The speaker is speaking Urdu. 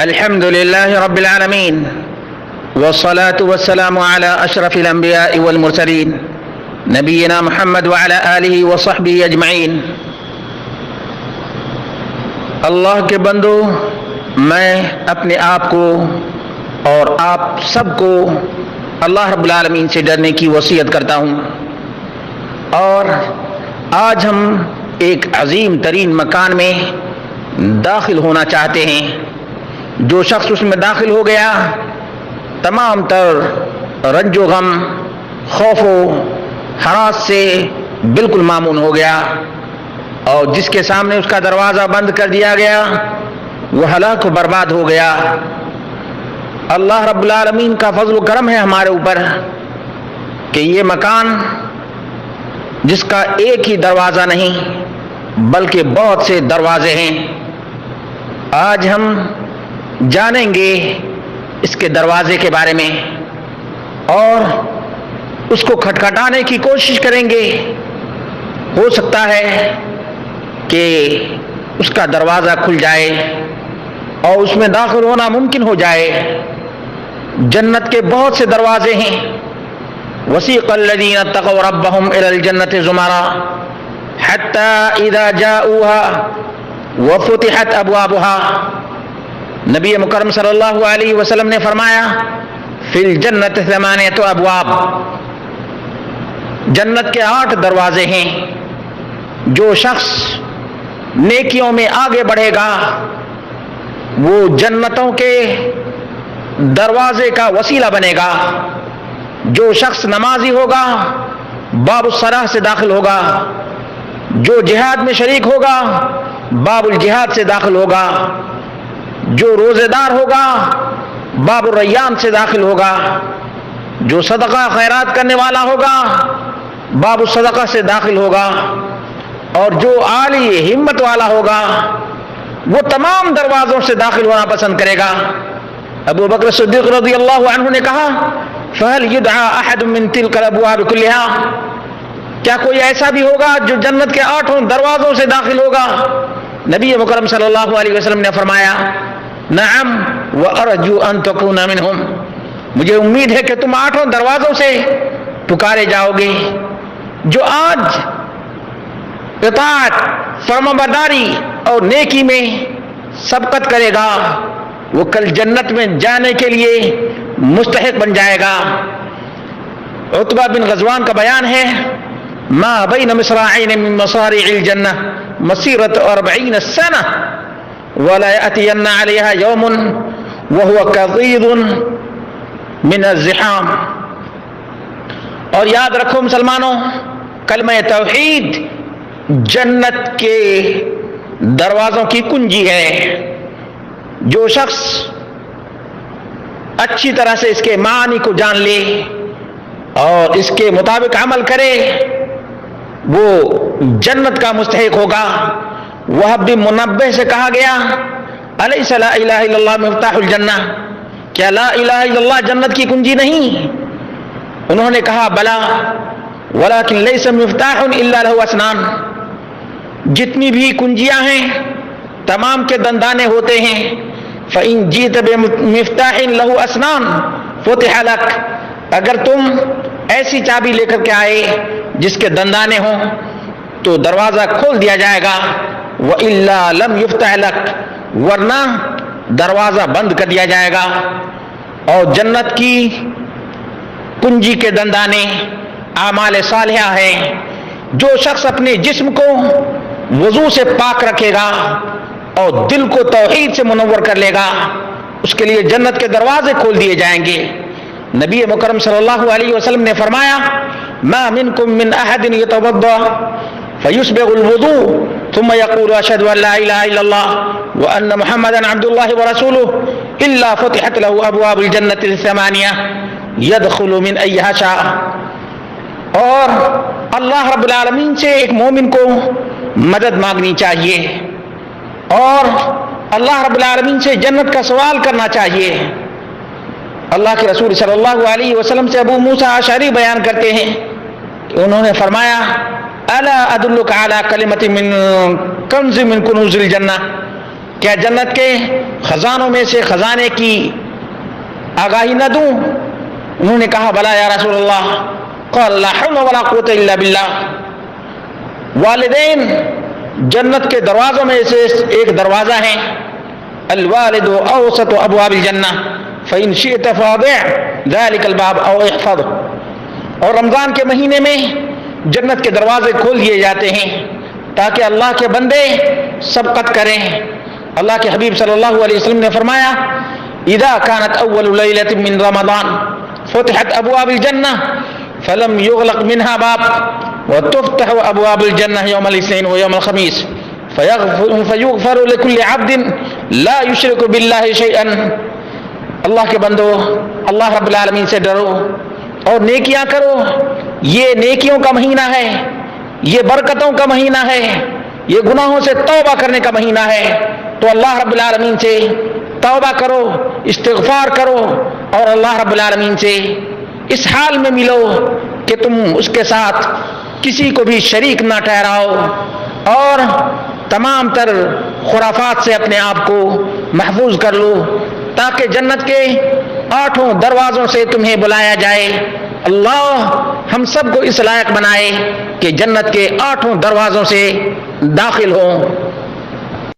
الحمد لله رب العالمين والصلاة والسلام على أشرف الأنبياء والمرسلين نبينا محمد وعلى آله وصحبه أجمعين۔ اللہ کے بندو، میں اپنے آپ کو اور آپ سب کو اللہ رب العالمین سے ڈرنے کی وصیت کرتا ہوں۔ اور آج ہم ایک عظیم ترین مکان میں داخل ہونا چاہتے ہیں۔ جو شخص اس میں داخل ہو گیا تمام تر رنج و غم، خوف و ہراس سے بالکل مامون ہو گیا، اور جس کے سامنے اس کا دروازہ بند کر دیا گیا وہ ہلاک و برباد ہو گیا۔ اللہ رب العالمین کا فضل و کرم ہے ہمارے اوپر کہ یہ مکان جس کا ایک ہی دروازہ نہیں بلکہ بہت سے دروازے ہیں، آج ہم جانیں گے اس کے دروازے کے بارے میں اور اس کو کھٹکھٹانے کی کوشش کریں گے۔ ہو سکتا ہے کہ اس کا دروازہ کھل جائے اور اس میں داخل ہونا ممکن ہو جائے۔ جنت کے بہت سے دروازے ہیں۔ وسیق الذین اتقوا ربهم الی الجنۃ زمرا حتی اذا جاؤوها وفتحت ابوابها۔ نبی مکرم صلی اللہ علیہ وسلم نے فرمایا فی الجنۃ ثمانیۃ ابواب، جنت کے 8 دروازے ہیں۔ جو شخص نیکیوں میں آگے بڑھے گا وہ جنتوں کے دروازے کا وسیلہ بنے گا۔ جو شخص نمازی ہوگا باب الصلاۃ سے داخل ہوگا، جو جہاد میں شریک ہوگا باب الجہاد سے داخل ہوگا، جو روزے دار ہوگا باب الریان سے داخل ہوگا، جو صدقہ خیرات کرنے والا ہوگا باب الصدقہ سے داخل ہوگا، اور جو عالی ہمت والا ہوگا وہ تمام دروازوں سے داخل ہونا پسند کرے گا۔ ابو بکر صدیق رضی اللہ عنہ نے کہا فَهَلْ يُدْعَى أَحَدٌ مِّن تِلْكَ الْأَبْوَابِ كُلِّهَا، کیا کوئی ایسا بھی ہوگا جو جنت کے 8 دروازوں سے داخل ہوگا؟ نبی مکرم صلی اللہ علیہ وسلم نے فرمایا نعم وَأَرْجُو أَن تَكُونَ مِنْهُمْ، مجھے امید ہے کہ تم 8 دروازوں سے پکارے جاؤ گے۔ جو آج اطاعت، فرمانبرداری اور نیکی میں سبقت کرے گا وہ کل جنت میں جانے کے لیے مستحق بن جائے گا۔ عتبہ بن غزوان کا بیان ہے ما بین مصراعین من مصارع الجنہ مسیرۃ 40 سنہ ولا یأتین علیہا یوم وہو کظیظ من الزحام۔ اور یاد رکھو مسلمانوں، کلمہ توحید جنت کے دروازوں کی کنجی ہے۔ جو شخص اچھی طرح سے اس کے معنی کو جان لے اور اس کے مطابق عمل کرے وہ جنت کا مستحق ہوگا۔ وہب بن منبہ سے کہا گیا الیس لا الہ الا اللہ مفتاح الجنہ، کیا لا الہ الا اللہ جنت کی کنجی نہیں؟ انہوں نے کہا بلا ولکن لیس مفتاح الا لہ اسنان، جتنی بھی کنجیاں ہیں تمام کے دندانے ہوتے ہیں۔ فَإِن جِئْتَ بِمِفْتَاحٍ لَهُ أَسْنَانٌ فُتِحَ لَكَ، اگر تم ایسی چابی لے کر کے آئے جس کے دندانے ہوں تو دروازہ کھول دیا جائے گا، وَإِلَّا لَمْ يُفْتَحْ لَكَ، ورنہ دروازہ بند کر دیا جائے گا۔ اور جنت کی کنجی کے دندانے اعمال صالحہ ہیں۔ جو شخص اپنے جسم کو وضو سے پاک رکھے گا اور دل کو توحید سے منور کر لے گا اس کے لیے جنت کے دروازے کھول دیے جائیں گے۔ نبی مکرم صلی اللہ علیہ وسلم نے فرمایا ما منکم من احد یتوضا فیسبغ الوضوء ثم یقول اشہد ان لا الہ الا اللہ وان محمدا عبد اللہ ورسولہ الا فتحت له ابواب الجنۃ الثمانیہ یدخل من ایہا شاء۔ اور اللہ رب العالمین سے ایک مومن کو مدد مانگنی چاہیے اور اللہ رب العالمین سے جنت کا سوال کرنا چاہیے۔ اللہ کے رسول صلی اللہ علیہ وسلم سے ابو موسیٰ اشعری بیان کرتے ہیں کہ انہوں نے فرمایا الا ادلک علی کلمۃ من کنز من کنوز الجنہ، کیا جنت کے خزانوں میں سے خزانے کی آگاہی نہ دوں؟ انہوں نے کہا بلا یا رسول اللہ۔ قال لا حول ولا قوت الا باللہ۔ والدین جنت کے دروازوں میں سے ایک دروازہ ہے، الوالد اوسط ابواب الجنہ فإن شئت فاضع ذلك الباب او احفظه۔ اور رمضان کے مہینے میں جنت کے دروازے کھول دیے جاتے ہیں تاکہ اللہ کے بندے سبقت کریں۔ اللہ کے حبیب صلی اللہ علیہ وسلم نے فرمایا اذا كانت اول ليلة من رمضان فتحت ابواب الجنہ فلم يغلق منها باب وتفتح ابواب الجنہ يوم الاثنين ويوم الخميس فيغفر لكل عبد لا يشرك بالله شيئا۔ اللہ کے بندو، اللہ رب العالمین سے ڈرو اور نیکیاں کرو۔ یہ نیکیوں کا مہینہ ہے، یہ برکتوں کا مہینہ ہے، یہ گناہوں سے توبہ کرنے کا مہینہ ہے۔ تو اللہ رب العالمین سے توبہ کرو، استغفار کرو اور اللہ رب العالمین سے اس حال میں ملو کہ تم اس کے ساتھ کسی کو بھی شریک نہ ٹھہراؤ، اور تمام تر خرافات سے اپنے آپ کو محفوظ کر لو تاکہ جنت کے 8 دروازوں سے تمہیں بلایا جائے۔ اللہ ہم سب کو اس لائق بنائے کہ جنت کے 8 دروازوں سے داخل ہوں۔